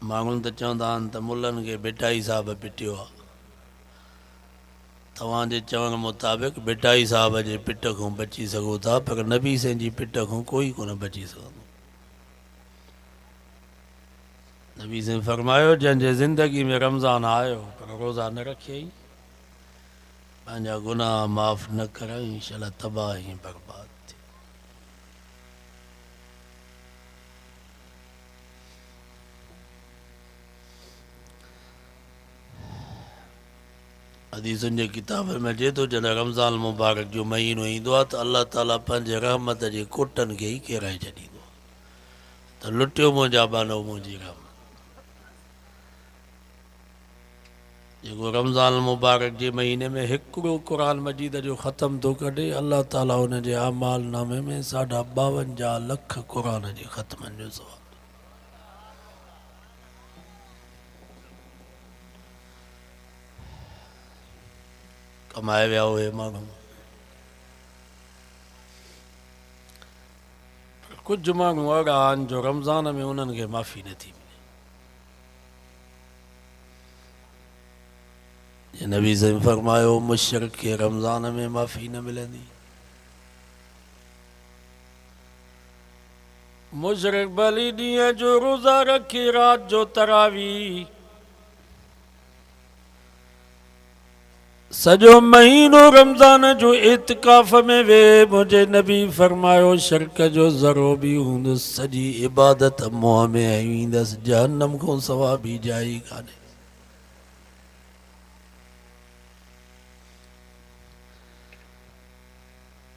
माण्हुनि त चवंदा आहिनि त मुल्हनि खे भिटाई साहब पिटियो आहे। तव्हांजे चवण मुताबिक़ भिटाई साहब जे पिट खां बची सघो था, पर नबी साईं जी पिट खां कोई कोन बची सघंदो। नबी साईं फरमायो, जंहिंजे ज़िंदगी में रमज़ान आयो पर रोज़ा न रखियई, पंहिंजा गुनाह माफ़ न करई, इंशाअल्लाह तबाह ही बर्बाद थी। हदीसुनि जे किताब में अचे थो, जॾहिं रमज़ान मुबारक जो महीनो ईंदो आहे त अल्लाह ताला पंहिंजे रहमत जे कोटनि खे ई किराए छॾींदो आहे त लुटियो मुंहिंजा बानो मुंहिंजी रहमत। जेको रमज़ान मुबारक जे महीने में हिकिड़ो क़ुरान मजीद जो ख़त्म थो कढे, अल्लाह ताला हुन जे अमाल नामे में 52 लख क़ुरान जे ख़त्मनि जो सवाब कमाए विया उहे माण्हू। कुझु माण्हू अहिड़ा आहिनि जो रमज़ान में उन्हनि खे माफ़ी नथी मिले। नबी साईं फरमायो, मुशरिक खे रमज़ान में माफ़ी न मिलंदी। मुशरिक भली ॾींहं जो रोज़ा रखी राति जो तरावी, सॼो महीनो रमज़ान जो इतिकाफ़ में वे, मुंहिंजे नबी फरमायो शिरक जो ज़रो बि हूंदुसि, सॼी इबादत मुंहं में आई वेंदसि, जहन्नम खां सवा ॿी जाइ कान्हे।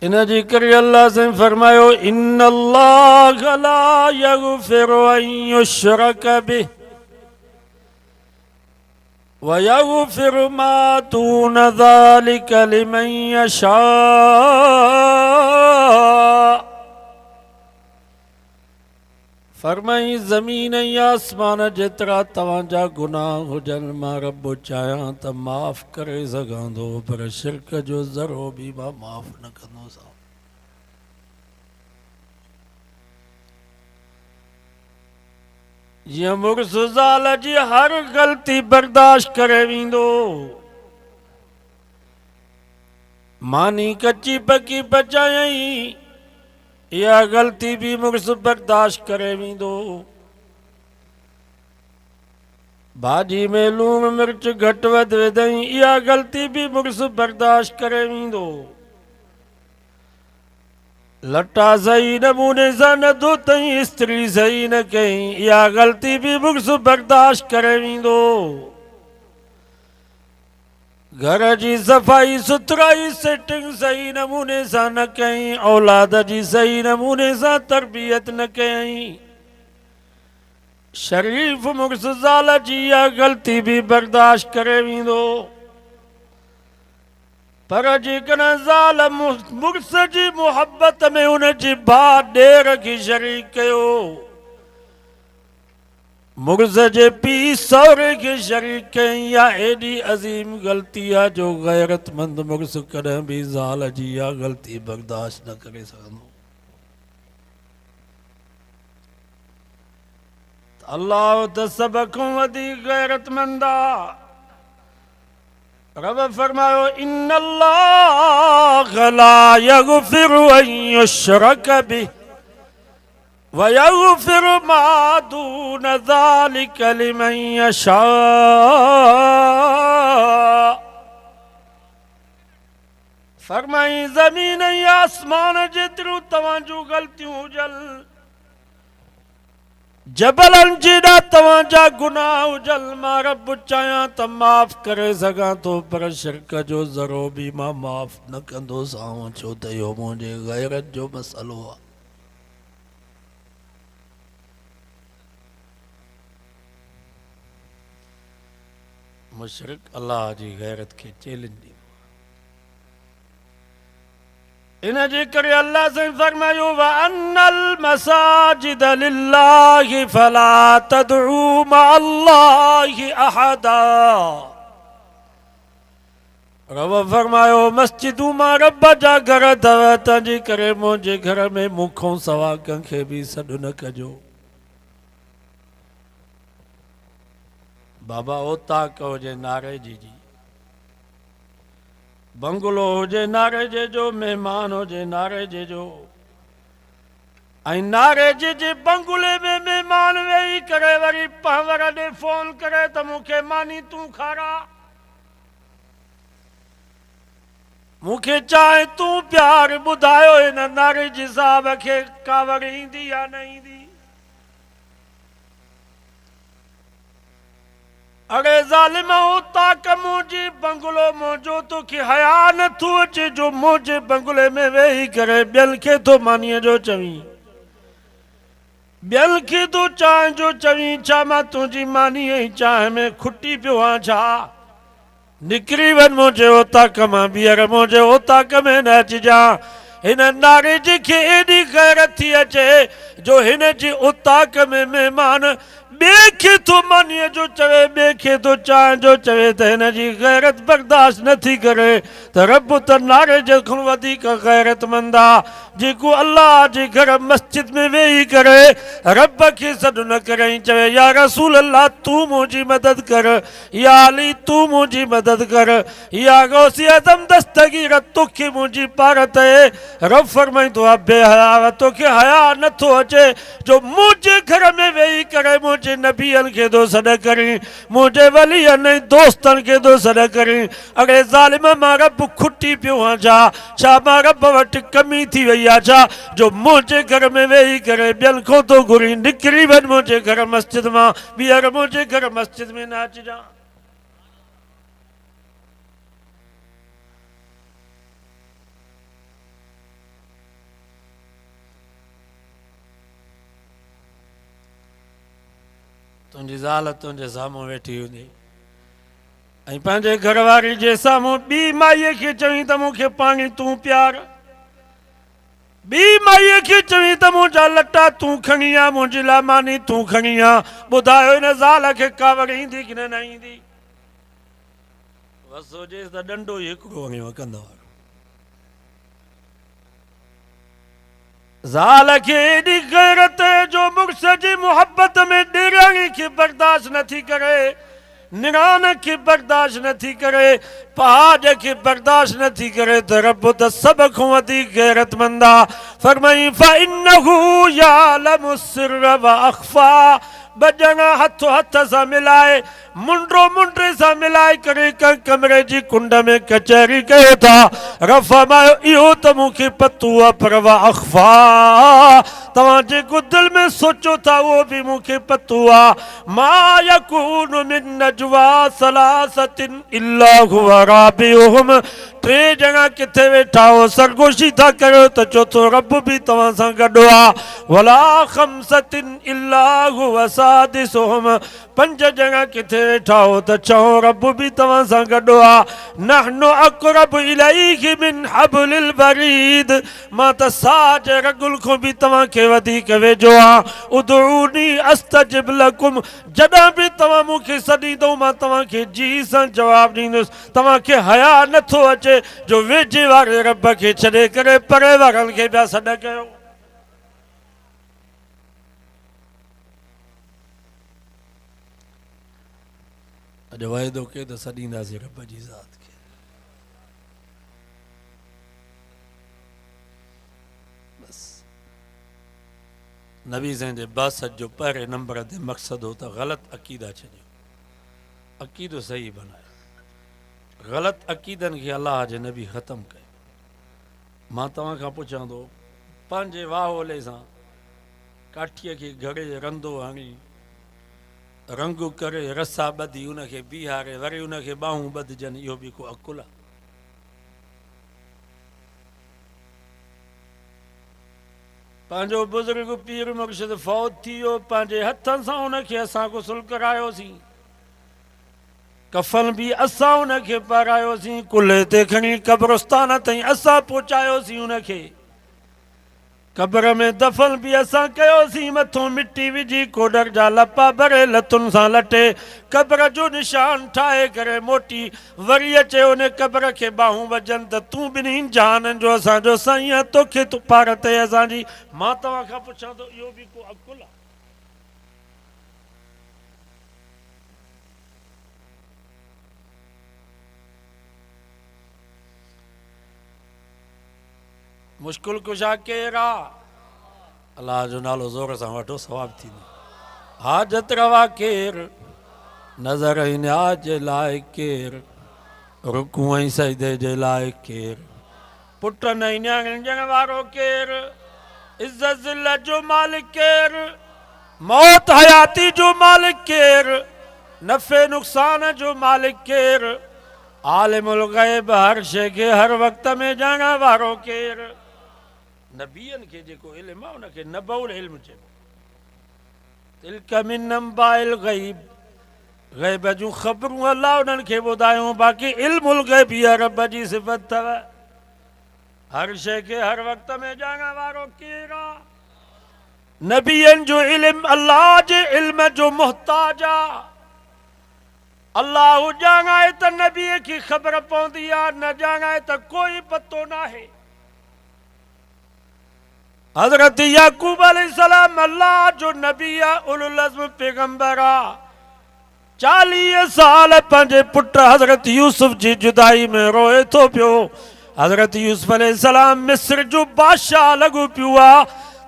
इन जे करे अल्लाह से फरमायो, इन्नल्लाह ला यग़फिरु अन युशरक बिहि वयग़फिरु मा दून ज़ालिक लिमन यशा। फरमाई, ज़मीन या आसमान जेतिरा तव्हांजा गुनाह हुजनि, मां रब चाहियां त माफ़ करे सघां थो, पर शिरक जो ज़रो बि मां माफ़ न कंदोसां। जीअं मुड़ुस ज़ाल जी हर ग़लती बर्दाश्त करे वेंदो, मानी कची पकी पचायई, इहा ग़लती भी मुड़ुस बर्दाश्त करे वेंदो। भाॼी में लूण मिर्च घटि वधि विधई, इहा ग़लती भी मुड़ुस बर्दाश्त करे वेंदो। लटा सही नमूने सां न धोतई, स्त्री सही न कई, इहा ग़लती भी मुड़ुस बर्दाश्त करे वेंदो। घर जी सफ़ाई सुथराई सेटिंग सही नमूने सां न कई, औलाद जी सही नमूने सां तरबियत न कई, शरीफ मुड़ुस ज़ाल जी इहा ग़लती भी बर्दाश्त करे वेंदो। पर जेकॾहिं ज़ाल मुड़ुस जी मुहबत में उन जी भाउ ॾेर खे शरीक कयो, मुड़ुस जे पीउ सहुरे खे शरीक कई, या एॾी अज़ीम ग़लती आहे जो गैरतमंद मुड़ुस कॾहिं बि ज़ाल जी इहा ग़लती बर्दाश्त न करे सघंदो। अल्लाह त सभ खां वधीक गैरतमंद आहे। रब फरमायो, इन्नल्लाह ला यग़फिरु अन युशरक बिहि वयग़फिरु मा दून ज़ालिक लिमन यशा। फरमाई, ज़मीन या आसमान जेतिरियूं तव्हां जूं ग़लतियूं हुजनि, जबलनि जेॾा तव्हांजा गुनाह हुजनि, मां रब चाहियां त माफ़ करे सघां थो, पर शिरक जो ज़रो बि मां माफ़ न कंदोसांव, छो त इहो मुंहिंजे गैरत जो मसइलो आहे। मुशरिक अल्लाह जी गैरत खे चैलेंज ॾींदो। इन जे करे अल्लाह से फरमायो, व अन्नल मसाजिद लिल्लाहि फला तदउ मअल्लाहि अहदा। रब फरमायो, मस्जिदूं मां रब जा घर अथव, तंहिंजे करे मुंहिंजे घर में मूंखां सवा कंहिंखे बि सॾु न कजो। बाबा ओताक हुजे नारेजी जी, बंगलो हुजे नारेजे जो, मेहमान हुजे नारेजे जो, ऐं नारेजे जे बंगले में मेहमान वेही करे वरी पहवर ॾे फोन करे त मूंखे मानी तूं खारा, मूंखे चाहे तूं प्यार, ॿुधायो हिन नारेजी साहब खे कावड़ ईंदी या न ईंदी। अड़े ज़ालिम ओताक मुंहिंजी बंगलो मुंहिंजो, तोखे हया नथो अचे जो मुंहिंजे बंगले में वेही करे ॿियनि खे थो मानीअ जो चवीं, ॿियनि खे तो चांहि जो चवीं। छा मां तुंहिंजी मानी ऐं चांहि में खुटी पियो आहियां छा? निकिरी वञ मुंहिंजे ओताक मां, ॿीहर मुंहिंजे ओताक में न अचिजांइ। हिन नारेजी खे एॾी गैरत थी अचे जो हिन जे ओताक में महिमान ॿिए खे थो मानीअ जो चवे, ॿिए खे थो चांहि जो चवे त हिन जी गैरत बर्दाश्त नथी करे त रब त नारेजे खां वधीक गैरतमंद आहे, जेको अल्लाह जे घर मस्जिद में वेही करे रब खे सॾु न करे चवे या रसूल अल्लाह तूं मुंहिंजी मदद कर, या अली तूं मुंहिंजी मदद कर, या गौसी आज़म दस्तगीर तोखे मुंहिंजी पारत आहे। रब फरमाईंदो आहे बेहया, तोखे हया नथो अचे जो मुंहिंजे घर में वेही करे मुंहिंजे नबियनि खे थो सॾु करीं, मुंहिंजे वलियनि ऐं दोस्तनि खे थो सॾु करीं। अड़े ज़ालिम मां रब खुटी पियो आहियां छा मां रब वटि कमी थी वई आहे छा जो मुंहिंजे घर में वेही करे ॿियनि खां थो घुरी? निकिरी वञ मुंहिंजे घर मस्जिद मां, ॿीहर मुंहिंजे घर मस्जिद में न अचिजांइ। तुंहिंजी ज़ाल तुंहिंजे साम्हूं वेठी हूंदी ऐं पंहिंजे घरवारी जे साम्हूं ॿी माईअ खे चवीं त मूंखे पाणी तूं प्यार, ॿी माईअ खे चवीं त मुंहिंजा लटा तूं खणी आ, मुंहिंजे लाइ मानी तूं खणी आ। ॿुधायो हिन ज़ाल खे कावड़ ईंदी की न ईंदी? बसि हुजेसि त डंडो ई हिकिड़ो हणियो कंदो। ज़ाल खे एॾी गैरत जो मुड़ुस जी मुहबत में ॾेराणी खे बर्दाश्त नथी करे, निरान खे बर्दाश्त नथी करे, पहाड़ खे बर्दाश्त नथी करे त रब त सभ खां वधीक गैरतमंद आहे। फरमाई फइन्नहु यालमु सिर्र व अख़फा, ॿ ॼणा हथो हथ सां मिलाए, मुंडो मुंडे सां मिलाए करे कमरे जी कुंड में कचहरी कयो था। रब फरमायो इहो त मूंखे पतो आहे, पर व अख़फा तव्हां जेको दिलि में सोचो था उहो बि मूंखे पतो आहे। मा यकूनु मिन नजवा सलासतिन इल्ला हुवा राबिउहुम, टे ॼणा किथे वेठा हो सरगोशी था कयो त चोथो रब बि तव्हां सां गॾु आहे। वला खमसतिन इल्ला हुवा सादिसुहुम, पंज ॼणा किथे वेठा हो त चओ रब बि तव्हां सां गॾु आहे। नहनु अक़रबु इलैहि मिन हब्लिल वरीद, मां त साज रगुल खां बि तव्हांखे वधीक वेझो आहियां। उदऊनी अस्तजिब लकुम, जॾहिं बि तव्हां मूंखे सॾींदो मां तव्हांखे जी सां जवाबु ॾींदुसि। तव्हांखे हया नथो अचे जो वेझे वारे रब खे छॾे करे परे वारनि खे पिया सॾु कयो। अॼु वाइदो कयो त सॾींदासीं रब जी ज़ात खे। नबी साईं जे बासत जो पहिरें नंबर ते मक़सदु हो त ग़लति अक़ीदा छॾियो, अक़ीदो सही बनायो। ग़लति अक़ीदनि खे अलाह जे नबी ख़तमु कयो। मां तव्हां खां पुछां थो, पंहिंजे वाहोले सां काठीअ खे घड़े रंधो हणी रंग करे रसा ॿधी उनखे बीहारे वरी उनखे ॿाहूं ॿधजनि, इहो बि को अकुल आहे? पंहिंजो बुज़ुर्ग पीर मुर्शिद फौत थी वियो, पंहिंजे हथनि सां उनखे असां गुस्ल करायोसीं, कफ़न बि असां उनखे पारायोसीं, कुल्हे ते खणी क़ब्रस्तान ताईं असां पहुचायोसीं उनखे, क़ब्र में दफ़न बि असां कयोसीं, मथों मिटी विझी कोडर जा लपा भरे लतुनि सां लटे क़ब्र जो निशान ठाहे करे मोटी वरी अचे उन क़ब्र खे ॿाहूं वॼनि त तूं ॿिन्हिनि जहाननि जो असांजो साईं आहे, तोखे तूं पार ते असांजी। मां तव्हां खां पुछां थो, इहो बि को अकुल आहे? मुश्किल कुशा केरु आहे? अलाह जो नालो ज़ोर सां वठो, सवाब थींदो। हाजत रवा केरु? नज़र ई न्याज जे लाइ केरु? रुकू ऐं सजदे जे लाइ केरु? पुटनि ऐं नियाणियुनि ॾियण वारो केरु? इज़त ज़िल्लत जो मालिक केरु? मौत हयाती जो मालिक केरु? नफ़े नुक़सान जो मालिक केरु? आलिमुल ग़ैब हर शइ खे हर वक़्त में ॼाणण वारो केरु? नबियनि खे जेको इल्मु आहे उनखे नबउल इल्मु चइबो। तिल्क मिन अंबाइल ग़ैब, ग़ैब जूं ख़बरूं अलाह उन्हनि खे ॿुधायूं। बाक़ी इल्मुल ग़ैब इहा रब जी सिफ़त अथव। हर शइ खे हर वक़्त में ॼाणण वारो केरु आहे? नबियनि जो इल्मु अलाह जे इल्म जो मुहताज आहे। अल्लाह ॼाणाए त नबीअ खे ख़बर पवंदी आहे, न ॼाणाए त कोई पतो नाहे। हज़रत याकूब अलैहिस्सलाम अल्लाह जो नबी आहे, उलुल अज़्म पैगंबर आहे। 40 साल पंहिंजे पुट हज़रत यूसुफ जी जुदाई में रोए थो पियो। हज़रत यूसुफ अलैहिस्सलाम मिस्र जो बादशाह लॻो पियो आहे,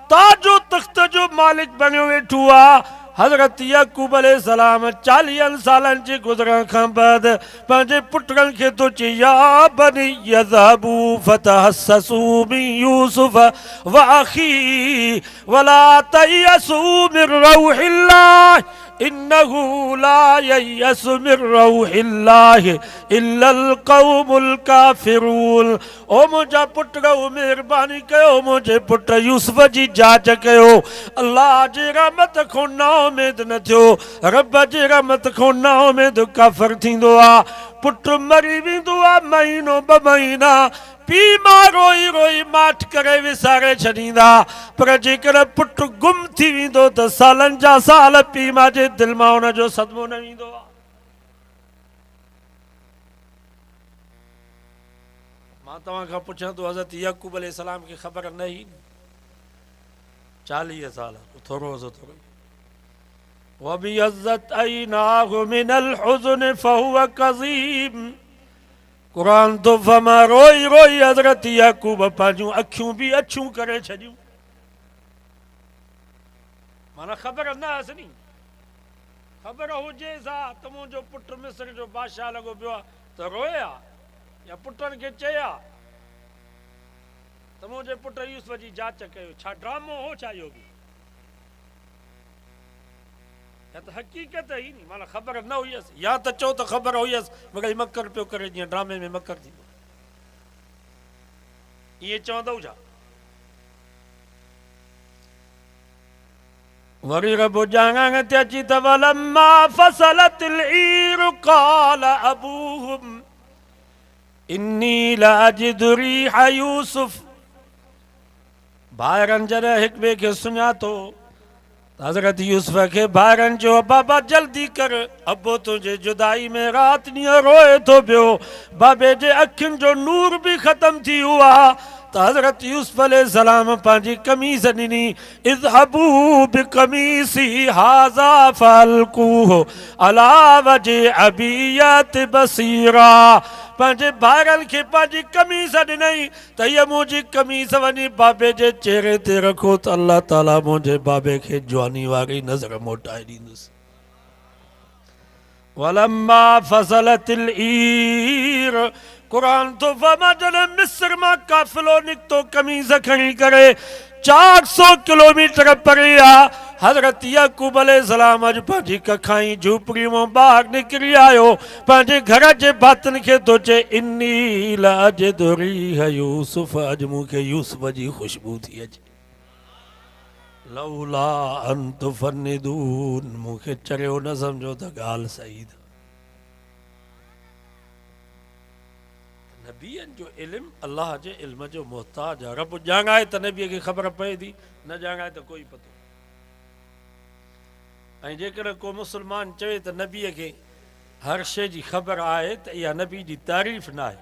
ताजो तख़्त जो मालिक बणियो वेठो आहे। हज़रत याकूब अलैहिस्सलाम 40 सालनि जे गुज़रण खां बाद पंहिंजे पुटनि खे थो चए, या बनी यज़हबू फतहस्ससू मिन यूसुफ व अखी वला तयसू मिन रौहिल्लाह इन्नहू ला ययसु मिन रौहिल्लाह इल्लल क़ौमुल काफ़िरून। ओ मुंहिंजा पुट, महिरबानी कयो, मुंहिंजे पुट यूसुफ जी जाच कयो। अल्लाह जी रहमत खां ना उमेद न थियो, रब जी रहमत खां ना उमेद काफ़िर थींदो आहे। पुट मरी वेंदो आहे महीनो 2 महीना, पीउ मां रोई रोई माठ करे विसारे छॾींदा। पर जेकर पुट गुम थी वेंदो त सालनि जा साल पीउ मां जे दिलि मां हुनजो सदमो न वेंदो आहे। मां तव्हां खां पुछां थो, हज़रत याकूब अलैहिस्सलाम खे ख़बर न हुई? 40 साल थोरो सो थोरो। वबियज़्ज़त अयनाहु मिनल हुज़्न फहुव कज़ीम। कुरान तो फमा रोई रोई हज़रत याकूब पंहिंजूं अखियूं बि अछियूं करे छॾियूं। माना ख़बर न हुअसि नी। ख़बर हुजे सा त मुंहिंजो पुटु मिस्र जो बादशाह लॻो पियो आहे त रोए हा, या पुटनि खे चए हा त मुंहिंजे पुट यूसुफ जी जांच कयो। छा ड्रामो हो छा इहो बि? या त हक़ीक़त ई नी, माना ख़बर न हुयसि, या त चओ त ख़बर हुयसि मगर मकर पियो करे, जीअं ड्रामे में मकर थींदो। ईअं चवंदव छा? वरी रब ॼाणण ते अची त वलम्मा फसलतिल ईर क़ाल अबूहुम इन्नी लाजिदु रीह यूसुफ। भाइरनि जॾहिं हिक ॿिए खे सुञातो, हज़रत यूसुफ खे भाइरनि जो, बाबा जल्दी कर, अबो तुंहिंजे जुदाई में राति ॾींहुं रोए थो पियो। बाबे जे अखियुनि जो नूर बि ख़तम थी वियो आहे। त हज़रत यूसुफ अलैहिस्सलाम पंहिंजी कमीज़ ॾिनी, इज़हबू बिक़मीसी हाज़ा फ़अल्क़ूहु अला वजहि अबीयत बसीरा। पंहिंजे भाइरनि खे पंहिंजी कमीज़ ॾिनई त हीअ मुंहिंजी कमीज़ वञी बाबे जे चेहरे ते रखो त अल्लाह ताला मुंहिंजे बाबे खे जवानी वारी नज़र मोटाए ॾींदुसि। वलम्मा फसलतिल ईर, कुरान तो फरमा जॾहिं मिस्र मां काफ़िलो निकितो कमीज़ खणी करे, 400 किलोमीटर परे आहे। हज़रत याकूब अलैहिस्सलाम अॼु पंहिंजी कखाई झूपड़ी मां ॿाहिरि निकिरी आयो, पंहिंजे घर जे भातियुनि खे थो चए, इन्नी लाजिदु रीह यूसुफ, अॼु मूंखे यूसुफ जी ख़ुशबू थी अचे। लौला अन तुफन्निदून, मूंखे चरियो न सम्झो त ॻाल्हि सही अथव। नबीअनि जो इल्मु अल्लाह जे इल्म जो मुहताज आहे। रब ॼाणाए त नबीअ खे ख़बर पए थी, न ॼाणाए त कोई पतो। ऐं जेकर को मुस्लमान चवे त नबीअ खे हर शइ जी ख़बर आहे त इहा नबी जी तारीफ़ न आहे,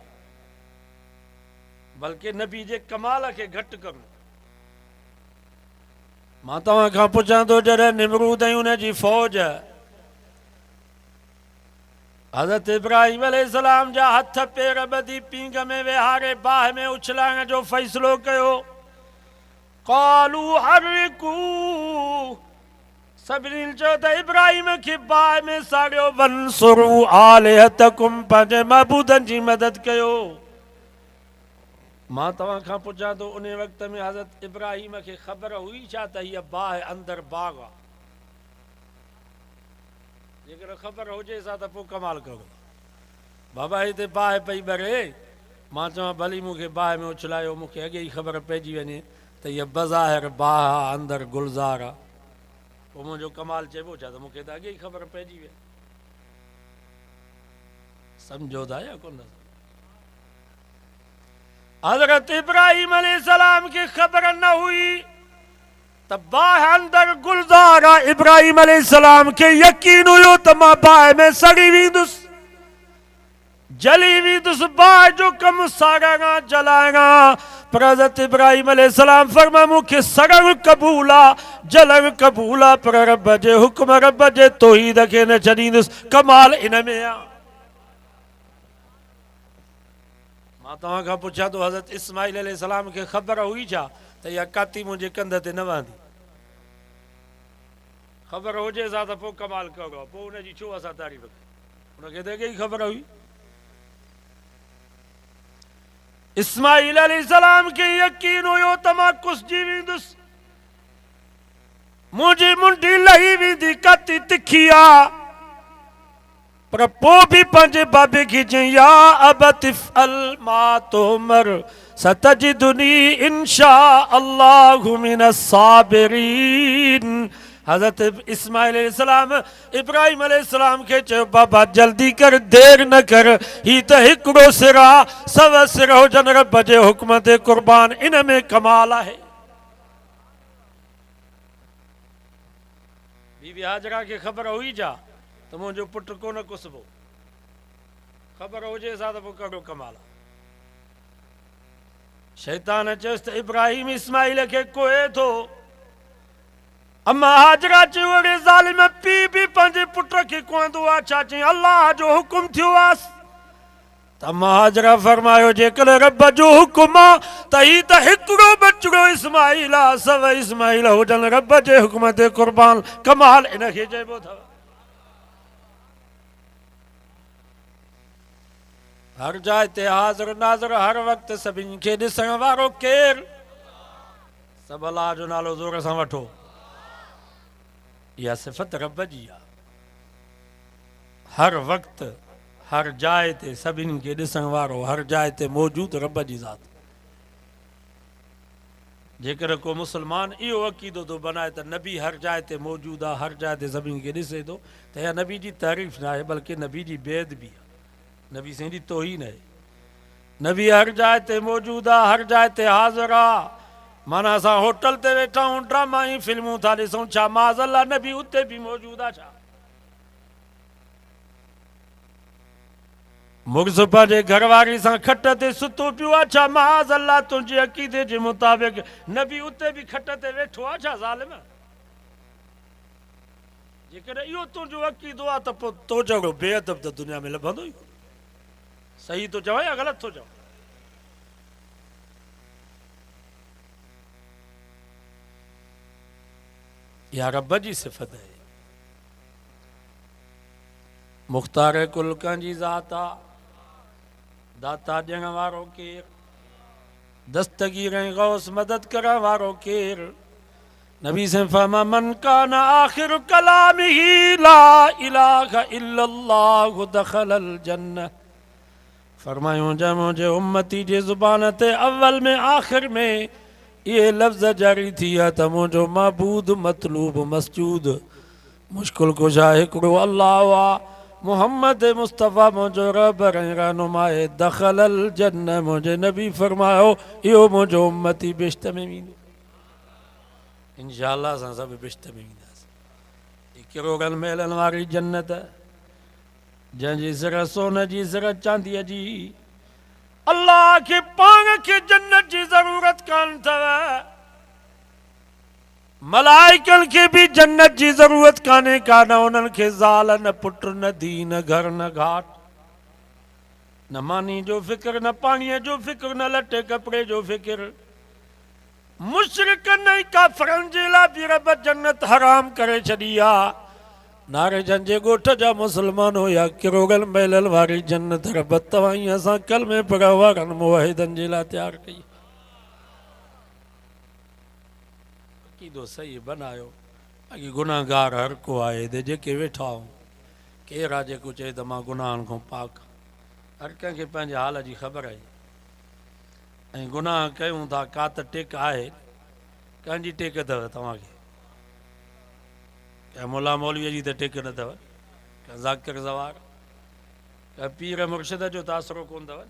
बल्कि नबी जे कमाल खे घटि करणु। मां तव्हां खां पुछां थो, जॾहिं निमरूद ऐं हुन जी फ़ौज हज़रत इब्राहिम अलैहिस्सलाम जा हथ पेर ॿधी पींग में विहारे बाहि में उछलाइण जो फ़ैसिलो कयो। क़ालू हर्रिकू, सभिनी चयो त इब्राहिम खे बाहि में साड़ियो। वंसुरू आलिहतकुम, पंहिंजे महबूदनि जी मदद कयो। मां तव्हां खां पुछां थो, उन वक़्त में हज़रत इब्राहिम खे ख़बर हुई छा त हीअ बाहि अंदरि बाग़ आहे? जेकर ख़बर हुजे सा त पोइ कमाल करो। बाबा हिते बाहि पई ॿरे, मां चवां भली मूंखे बाहि में उछलायो, मूंखे अॻे ई ख़बर पइजी वञे त हीअ बज़ाहिर बाहि आहे, अंदरि गुलज़ार आहे, पोइ मुंहिंजो कमाल चइबो छा? त मूंखे त अॻे ई ख़बर पइजी वई। सम्झो था या कोन? हज़रत इब्राहिम अलैहिस्सलाम खे ख़बर न हुई त बाहि अंदरि गुलज़ार आहे। इब्राहिम अलैहिस्सलाम खे यकीन हुयो त मां बाहि में सड़ी वेंदुसि, जली वेंदुसि, बाहि जो कमु साड़णा जलाइणा। पर हज़रत इब्राहिम अलैहिस्सलाम फरमायो मूंखे सड़णु क़बूल आहे, जलणु क़बूल आहे, पर रब जे हुक्म, रब जे तौहीद खे न छॾींदुसि। कमाल इन में आहे। मां तव्हां खां पुछां थो, हज़रत इस्माइल अलैहिस्सलाम खे ख़बर हुई छा त इहा काती मुंहिंजे कंध ते न वहंदी? ख़बर हुजे सा त पोइ कमाल करो, पोइ हुनजी छो असां तारीफ़ कयूं? हुनखे त अॻे ई ख़बर हुई। इस्माइल अलैहिस्सलाम खे यकीन हुयो त मां कुसिजी वेंदुसि, मुंहिंजी मुंडी लही वेंदी, काती तिखी आहे। पर पोइ बि पंहिंजे बाबे खे चई, या अबत इफ़अल मा तुमर सतजिदुनी इंशा अल्लाहु मिनस साबिरीन। हज़रत इस्माइल अलैहिस्सलाम इब्राहिम अलैहिस्सलाम खे चयो, बाबा जल्दी कर, देर न कर, ही त हिकिड़ो सिर आहे, सव सिर हुजनि रब जे हुक्म ते कुर्बान, इन में कमाल आहे। बीबी हाजरा खे ख़बर हुई छा त मुंहिंजो पुटु कोन कुसबो? ख़बर हुजे सा त पोइ कहिड़ो कमाल आहे। शैतान चयुसि त इब्राहिम इस्माइल खे कोहे थो। अम्मा हाजरा चयो, अड़े ज़ालिम, पीउ बि पंहिंजे पुट खे कोहंदो आहे छा? चई अल्लाह जो हुकुम थियो आहे। त अम्मा हाजरा फरमायो, जेकर रब जो हुकुम आहे त ही त हिकिड़ो बचड़ो इस्माइल आहे, सव इस्माइल हुजनि रब जे हुकुम ते कुर्बान। कमाल इन खे चइबो अथव। हर जाइ ते हाज़िर नाज़िर, हर वक़्तु सभिनी खे ॾिसण वारो केरु? सभु अलाह जो नालो ज़ोर सां वठो। इहा सिफ़त रब जी आहे। हर वक़्तु हर जाइ ते सभिनी खे ॾिसण वारो, हर जाइ ते मौजूदु रब जी ज़ात। जेकर को मुस्लमान इहो अक़ीदो थो बनाए त नबी हर जाइ ते मौजूदु आहे, हर जाइ ते सभिनी खे ॾिसे थो, त इहा नबी जी तारीफ़ न आहे, बल्कि नबी जी बेअदबी आहे। नबी साईं जी तौहीन आहे। नबी हर जाइ ते मौजूदु आहे, हर जाइ ते हाज़िर आहे। माना असां होटल ते वेठा आहियूं, ड्रामा ऐं फिल्मूं था ॾिसूं, छा माज़अल्लाह नबी उते बि मौजूदु आहे छा? मुर्स पंहिंजे घरवारी सां खट ते सुतो पियो आहे छा? माज़अल्लाह तुंहिंजे अक़ीदे जे मुताबिक़ नबी उते बि खट ते वेठो आहे छा? ज़ालिम, जेकर इहो तुंहिंजो अक़ीदो आहे त पोइ तो जहिड़ो बेअदब त दुनिया में लभंदो ई। सही थो चवां या ग़लति थो चवां? इहा रब जी सिफ़त आहे। मुख़्तार कुल कंहिंजी ज़ात आहे, दाता ॾियण वारो केरु, दस्तगीर ऐं गौस मदद करण वारो केरु? नबी से फरमा, मन कान आखिर कलामिही ला इलाहा इल्लल्लाहु दखलल जन्नह। फरमायूं, जंहिं मुंहिंजे उम्मती जे ज़ुबान ते अव्वल में आख़िर में इहे लफ़्ज़ जारी थी आहे त मुंहिंजो महबूद, मतलूब, मसजूद, मुश्किल कुशा हिकिड़ो अल्लाह आहे, मोहम्मद मुस्तफ़ा मुंहिंजो रहबर ऐं रहनुमाए, दखलल जन्नह। मुंहिंजे नबी फरमायो, इहो मुंहिंजो उम्मती बिश्त में वेंदो। इंशाअल्लाह असां सभु बिश्त में वेंदासीं। किरोड़नि महलनि वारी जन्नत, जंहिंजी सिर सोन जी, सिर चांदीअ जी। अल्लाह खे पाण खे जन्नत जी ज़रूरत कान अथव। मलाइकन के भी जन्नत जी जरूरत काने का, न उन्हनि खे ज़ाल न पुट न धी न घर न घाट, न मानी जो फिक्र न पाणीअ जो फिक्र न लटे कपिड़े जो फिक्र। मुशरिकन ऐं काफ़िरनि जे लाइ बि रब जन्नत हराम करे छॾी आहे। नारे जंहिंजे ॻोठ जा मुस्लमान हुया किरोगल महिलल वारी जन्नत रब तव्हां ई असां कलमे पढ़ण वारनि मुवाहिदनि जे लाइ तयारु कई। अक़ीदो सही बनायो। बाक़ी गुनाहगार हर को आहे हिते जेके वेठा आहियूं, केरु आहे जेको चए त मां गुनाहनि खां पाक। हर कंहिंखे पंहिंजे हाल जी ख़बर आहे। ऐं गुनाह कयूं था, का त टेक आहे, कंहिंजी टेक अथव तव्हांखे? कंहिं मुला मौलवीअ जी त टेक न अथव, कंहिं ज़ाकिर ज़वार, कंहिं पीर मुर्शिद जो तासिरो कोन अथव।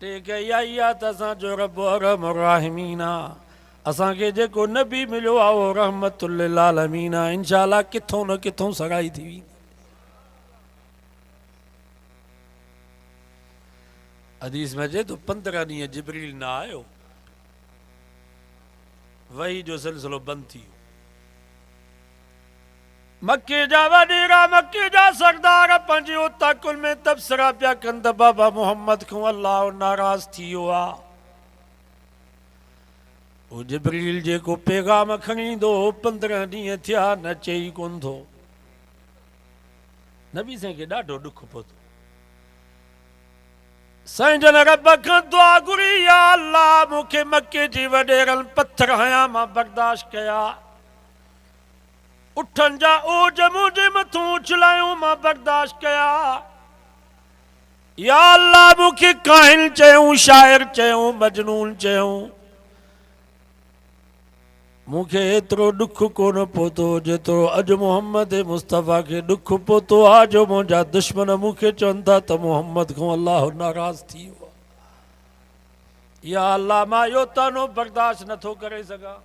टेक इहा ई आहे त असांजो रब रहम राहिमीन आहे। असांखे जेको नबी मिलियो आहे उहो रहमतुल लिल आलमीन आहे। इंशा अल्लाह किथों न किथों सगाई थी वेंदी। हदीस में अचे तो 15 ॾींहं जिब्रील न आयो, वही जो सिलसिलो बंदि थी वियो। मके जा वॾेरा, मके जा सरदार पंहिंजे उताकुल में तबसरा पिया कनि त बाबा मोहम्मद खां अल्लाह नाराज़ थी वियो आहे। वो जिब्रील जेको पैगाम खणी ईंदो 15 ॾींहं थिया न चई कोन थो। नबी साईं खे ॾाढो ॾुख पहुतो। साईं जन रब खां दुआ घुरी, या अल्लाह मूंखे मके जी वॾेरनि पत्थर हयां मां बर्दाश्त कया, उठनि जा ओज मुंहिंजे मथां उछलायूं मां बर्दाश्त कया। या अल्लाह मूंखे काहिन चयूं, शाइर चयूं, मजनून चयूं, मूंखे एतिरो ॾुख कोन पहुतो जेतिरो अॼु मोहम्मद मुस्तफ़ा खे ॾुख पहुतो आहे, जो मुंहिंजा दुश्मन मूंखे चवनि था त मोहम्मद खां अल्लाह नाराज़ थी वियो आहे। या अल्लाह मां इहो तानो बर्दाश्त नथो करे सघां।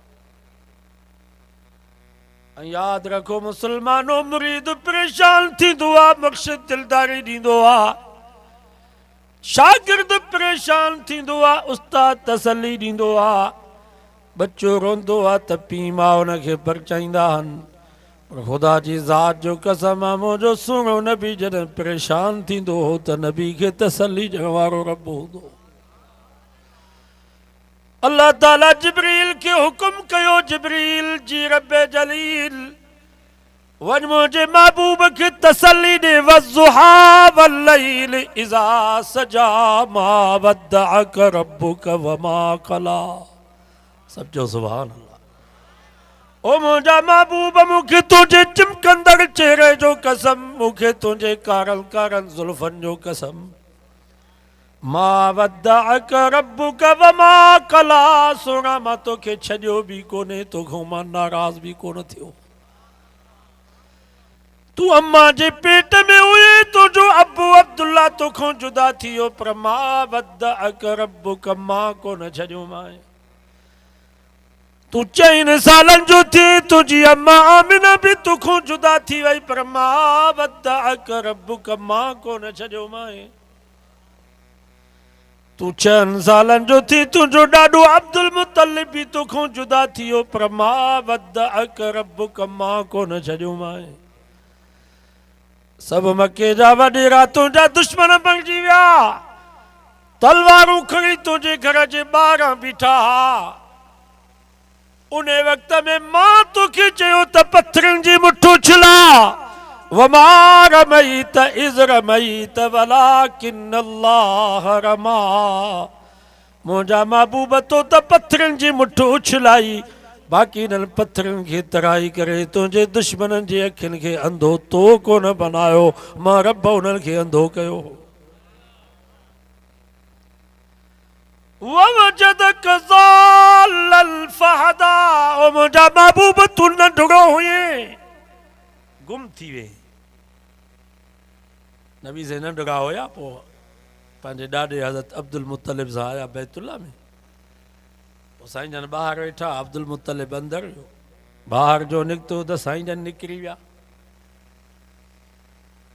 ऐं यादि रखो मुस्लमानो, मुरीद परेशान थींदो आहे, मुर्शिद दिलदारी ॾींदो आहे। शागिर्द परेशान थींदो आहे, उस्ताद तसली ॾींदो आहे। बच्चो रोंदो आहे त पीउ माउ हुनखे परचाईंदा आहिनि। पर ख़ुदा जी ज़ात जो कसम आहे, मुंहिंजो सुहिणो नबी जॾहिं परेशान थींदो हो त नबी खे तसली ॾियण वारो रब हूंदो। अल्लाह ताला जिब्रील खे हुकुम कयो, जिब्रील जी रब जलील वञ मुंहिंजे महबूब खे तसली ॾे। वज़ुहा वल्लैल इज़ा सजा मा वद्दअक रब्बुक वमा क़ला। सब जो सुभान अल्लाह। ओ मुंहिंजा महबूब, मूंखे तुंहिंजे चिमकंदड़ चेहरे जो कसम, मूंखे तुंहिंजे कारल कारन ज़ुल्फनि जो कसम। मा वद्दअक रब्बुक वमा क़ला। सोना मां तोखे छॾियो बि कोन्हे, तोखां मां नाराज़ बि कोन थियो। तू अम्मा जे पेट में हुए, तुंहिंजो अबू अब्दुल्ला तोखां जुदा थी वियो, पर मा वद्दअक रब्बुक, मां कोन छॾियो माए। तू 4 सालन जो थी, तुझी अम्मा आमिना भी तोखां जुदा थी वई, पर मा वद्दअक रब्बुक, मां कोन छॾियो माए। तू 6 सालन जो थी, तुंहिंजो ॾाॾो अब्दुल मुत्तलिब भी तोखां जुदा थी वियो, पर मा वद्दअक रब्बुक, मां कोन छॾियो माए। सब मके जा वॾेरा तुंहिंजा दुश्मन बणिजी विया, तलवारूं खणी तुंहिंजे घर जे ॿाहिरां बीठा हा। उन वक्त में मां तोखे चयो त पत्थरनि जी मुठ उछला। वमा रमईत इज़ रमईत वलाकिन अल्लाह रमा। मुंहिंजा महबूब तो त पत्थरनि जी मुठ उछलाई, बाक़ी इन्हनि पत्थरनि खे तराई करे तुंहिंजे दुश्मननि जे अखियुनि खे अंधो तो कोन बनायो, मां रब उन्हनि खे अंधो कयो। ववजदक ज़ाल्लन फहदा। ओ मुंहिंजा महबूब, तू नंढड़ो हुए, गुम थी वे। नबी से नंढड़ा हुया, पोइ पंहिंजे ॾाॾे हज़रत अब्दुल मुत्तलिब सां आया बैतुल्ला में। पोइ साईं जन ॿाहिरि वेठा, अब्दुल मुत्तलिब अंदरि हुयो। ॿाहिरि जो निकितो त साईं जन निकिरी विया।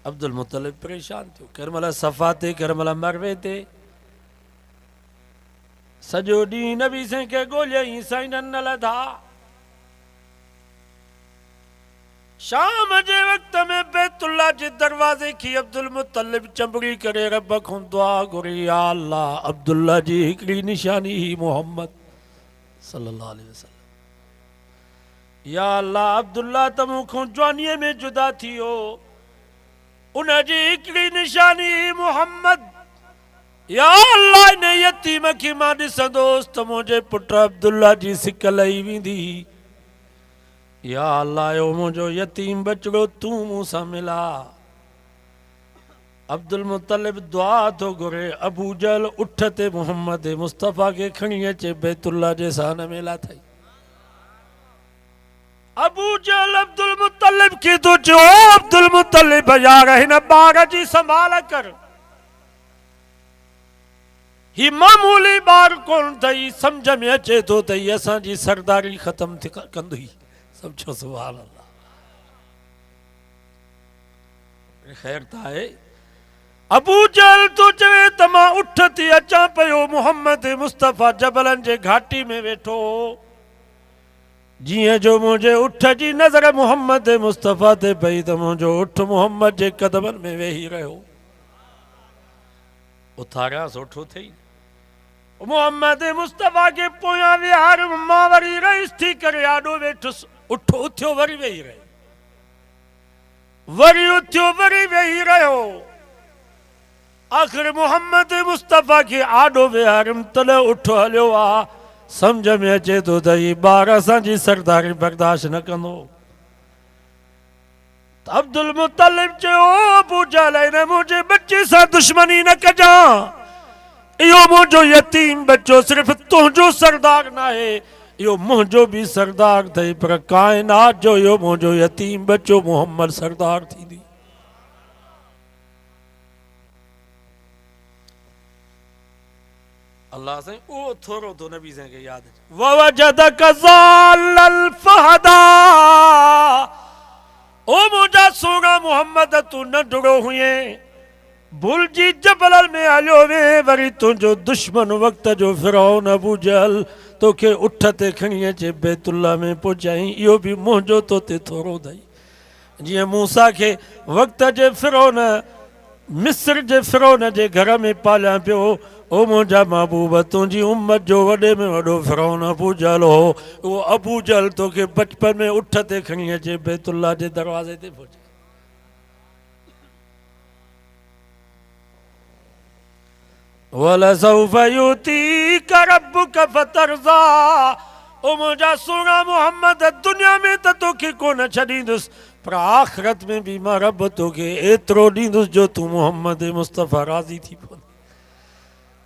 अब्दुल मुत्तलिब परेशान थियो, केॾीमहिल सफ़ा ते केॾीमहिल मरवे ते। सॼो ॾींहुं नबी साईं खे ॻोल्हियईं, साईं जन न लधा। शाम जे वक्त में बैतुल्ला जे दरवाजे की अब्दुल मुत्तलिब चंबड़ी करे रब खां दुआ घुरी, या अल्लाह अब्दुल्ला जी हिकड़ी निशानी ही मोहम्मद सल्लल्लाहु अलैहि वसल्लम, या अल्लाह अब्दुल्ला त मूंखां जवानीअ में जुदा थियो, उन जी हिकड़ी निशानी ही मोहम्मद, या अल्लाह इन यतीम खे मां ॾिसंदोसि त मुंहिंजे पुट अब्दुल्ला जी सिक लही वेंदी, या अल्लाह यो मुंहिंजो यतीम बचड़ो तूं मूंसां मिला। अब्दुल मुत्तलिब दुआ थो घुरे, अबू जहल उठ ते मोहम्मद मुस्तफ़ा खे खणी अचे बैतुल्ला जे सान मेला थई। अबू जहल अब्दुल मुत्तलिब खे थो चओ, अब्दुल मुत्तलिब यार हिन ॿार जी संभाल कर, ही मामूली ॿार कोन थई, सम्झ में अचे थो त ही असांजी सरदारी ख़त्म कंदी। सब छो सुभान अल्लाह। ख़ैर त आहे, अबू जहल तो चवे त मां उठ थी अचां पियो, मोहम्मद मुस्तफ़ा जबलन जे घाटी में वेठो, जिए जो मुझे उठ जी नज़र मोहम्मद मुस्तफ़ा ते पई त मुंहिंजो उठ मोहम्मद जे कदमनि में वेही रहियो। उथारिया सुठो थई, मोहम्मद मुस्तफ़ा के पोयां विहार, मां वरी रईस थी करे आॾो वेठुसि, उठ उथियो वरी वेही रहियो, वरी उथियो वरी वेही रहियो। आख़िर मोहम्मद मुस्तफ़ा के आॾो विहारियमि तॾहिं उठ हलियो आ। समझ में अचे तो त ही ॿार असांजी सरदारी बर्दाश्त न कंदो। अब्दुल मुत्तलिब चयो, अबू जहल हिन मुंहिंजे बच्चे सां दुश्मनी न कजां, इहो मुंहिंजो यतीम बच्चो सिर्फ़ तुंहिंजो सरदार न आहे, इहो मुंहिंजो भी सरदार थई, पर कायनात जो इहो मुंहिंजो यतीम बच्चो मोहम्मद सरदार थींदी। अल्लाह से ओ थोरो तो नबी से के याद ववजदक ज़ालल फहदा, ओ मुंहिंजा सोना मोहम्मद तू नंढड़ो हुए, भूल जी जबल में हलियो वे, वरी तुंहिंजो दुश्मन वक्त जो फिरौन अबू जहल तोखे उठ ते खणी अचे बैतुल्ला में पहुचाई, इहो भी मुंहिंजो तो ते थोरो अथई। जीअं मूसा खे वक्त जे फिरौन मिस्र जे फिरौन जे घर में पालिया पियो, ओ मुंहिंजा महबूब तुंहिंजी उम्मत जो वॾे में वॾो फिरौन अबू जहल हो, उहो अबू जहल तोखे बचपन में उठ ते खणी अचे बैतुल्ला जे दरवाज़े ते पहुचाई। वलसौफ युतीक रब्बुक फतरज़ा, ओ मुंहिंजा सोना मोहम्मद दुनिया में त तोखे कोन छॾींदुसि, पर आख़िरत में भी मां रब तोखे एतिरो ॾींदुसि जो तूं मोहम्मद मुस्तफ़ा राज़ी थी पवंदी।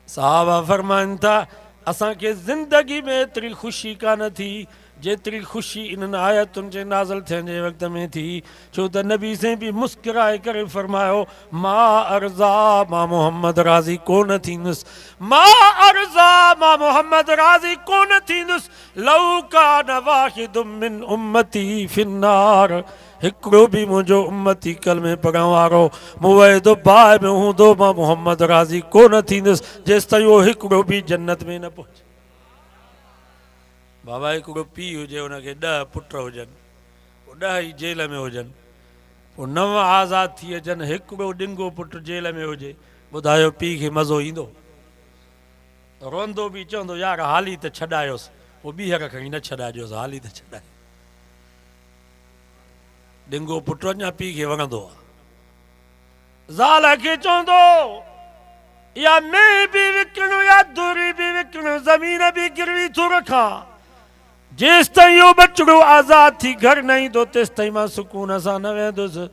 साहबा फरमाइनि था, असांखे ज़िंदगी में एतिरी ख़ुशी कान थी जेतिरी ख़ुशी इन्हनि आयतुनि जे नाज़िल थियण जे वक़्त में थी, छो त नबी से भी मुस्कुराए करे फरमायो, मां अर्ज़ा मां मोहम्मद राज़ी कोन थींदुसि, मां अर्ज़ा मां मोहम्मद राज़ी कोन थींदुसि, लौ कान वाहिदुम मिन उम्मती फिन्नार, हिकिड़ो भी मुंहिंजो उम्मती कलमे पढ़ण वारो मुवहिदो बाहि में हूंदो, मां मोहम्मद राज़ी कोन थींदुसि जेसि ताईं उहो हिकिड़ो भी जन्नत में न पहुचे। बाबा हिकिड़ो पीउ हुजे, हुनखे 10 पुट हुजनि, 10 ई जेल में हुजनि, पोइ 9 आज़ाद थी अचनि, हिकिड़ो ॾिंगो पुटु जेल में हुजे, ॿुधायो पीउ खे मज़ो ईंदो? रोंदो भी चवंदो यार हाली त छॾायोसि, पोइ ॿीहर खणी न छॾाइजोसि, हाली त छॾाए। ॾिंगो पुटु अञा पीउ खे वणंदो आहे, ज़ाल खे चवंदो या मैं भी विकिणूं या दूरी भी विकिणूं, ज़मीन भी गिरवी थो रखां, जेसि ताईं इहो बचिड़ो आज़ाद थी घर न ईंदो तेसि ताईं मां सुकून सां न वेंदुसि।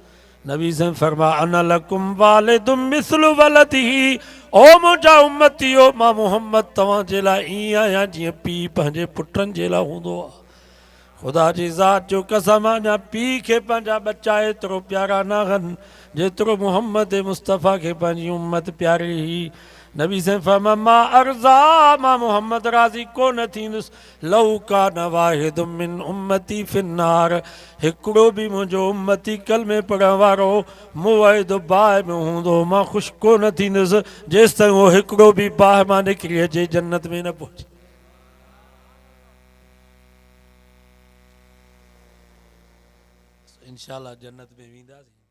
नबी से फरमा अना लकुम वालिदुम मिस्लु वलदिही, ओ मुंहिंजा उम्मतियो मां मोहम्मद तव्हां जे लाइ ईअं आहियां जीअं पीउ पंहिंजे पुटनि जे लाइ हूंदो आहे। खुदा जी ज़ात जो कसम, अञा पीउ खे पंहिंजा बच्चा एतिरो प्यारा न आहिनि जेतिरो मोहम्मद मुस्तफ़ा खे पंहिंजी उम्मत प्यारी हुई। नबी से फरमा मां अर्ज़ा मां मोहम्मद राज़ी कोन थींदुसि, लौ कान वाहिदुम मिन उम्मती फिन्नार, हिकिड़ो भी मुंहिंजो उम्मती कलमे पढ़ण वारो मुवहिदो बाहि में हूंदो, मां ख़ुशि कोन थींदुसि जेसि ताईं उहो हिकिड़ो भी बाहि मां निकिरी अचे जन्नत में न पहुचे। इंशाल्लाह जन्नत में वेंदासीं।